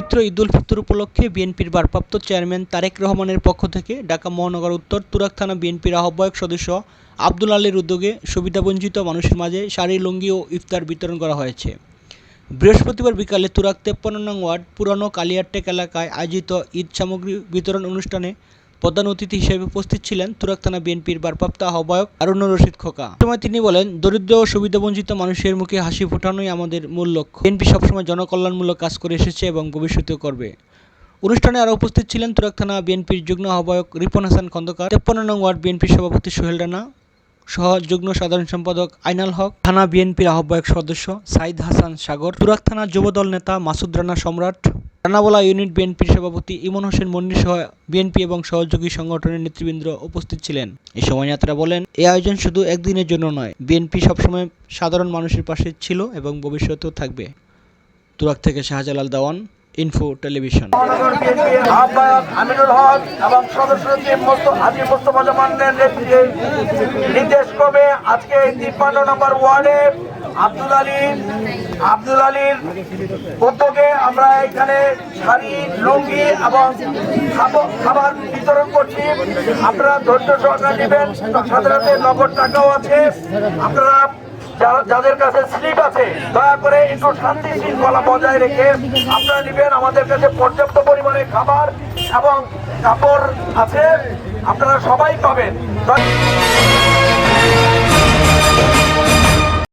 পবিত্র ঈদুল ফিতর উপলক্ষে বিএনপির ভারপ্রাপ্ত চেয়ারম্যান তারেক রহমানের পক্ষ থেকে ঢাকা মহানগর উত্তর তুরাগ থানা বিএনপির আহ্বায়ক সদস্য আব্দুল আলীর উদ্যোগে সুবিধাবঞ্চিত মানুষের মাঝে শাড়ি, লুঙ্গি ও ইফতার বিতরণ করা হয়েছে। বৃহস্পতিবার বিকালে তুরাগ 53 নং ওয়ার্ড পুরানো কালিয়ারটেক এলাকায় আয়োজিত ঈদ সামগ্রী বিতরণ অনুষ্ঠানে প্রধান অতিথি হিসেবে উপস্থিত ছিলেন তুরাগ থানা বিএনপির ভারপ্রাপ্ত আহ্বায়ক হারুনুর রশিদ খোকা। সময় তিনি বলেন, দরিদ্র ও সুবিধাবঞ্চিত মানুষের মুখে হাসি ফোটানোই আমাদের মূল লক্ষ্য। বিএনপি সবসময় জনকল্যাণমূলক কাজ করে এসেছে এবং ভবিষ্যতেও করবে। অনুষ্ঠানে আরও উপস্থিত ছিলেন তুরাগ থানা বিএনপির যুগ্ম আহ্বায়ক রিপন হাসান খন্দকার, 53 নং ওয়ার্ড বিএনপির সভাপতি সোহেল রানা সহ যুগ্ম সাধারণ সম্পাদক আইনাল হক, থানা বিএনপির আহ্বায়ক সদস্য সাইদ হাসান সাগর, তুরাগ থানা যুবদল নেতা মাসুদ রানা সম্রাট, রানাবোলা ইউনিট বিএনপির সভাপতি ইমন হোসেন মন্ডি সহ বিএনপি এবং সহযোগী সংগঠনের নেতৃবৃন্দ উপস্থিত ছিলেন। এই সময় নেতারা বলেন, এই আয়োজন শুধু একদিনের জন্য নয়, বিএনপি সবসময় সাধারণ মানুষের পাশে ছিল এবং ভবিষ্যতেও থাকবে। তুরাগ থেকে শাহজালাল দেওয়ান, ইনফো টেলিভিশন। মহানগর বিএনপির আহ্বায়ক আমিনুল হক এবং সদস্য হাজী মোস্তফা জামানের নেতৃত্বে নির্দেশ ক্রমে আজকে 53 নম্বর ওয়ার্ডে আব্দুল আলীর উদ্যোগে আমরা এখানে শাড়ি, লুঙ্গি এবং খাবার বিতরণ করছি। আপনারা ধৈর্য সহকারে নেবেন। সাধারণত নগদ টাকাও আছে। আপনারা যাদের কাছে স্লিপ আছে দয়া করে একটু শান্তি শৃঙ্খলা বজায় রেখে আপনারা নেবেন। আমাদের কাছে পর্যাপ্ত পরিমাণে খাবার এবং কাপড় আছে, আপনারা সবাই পাবেন।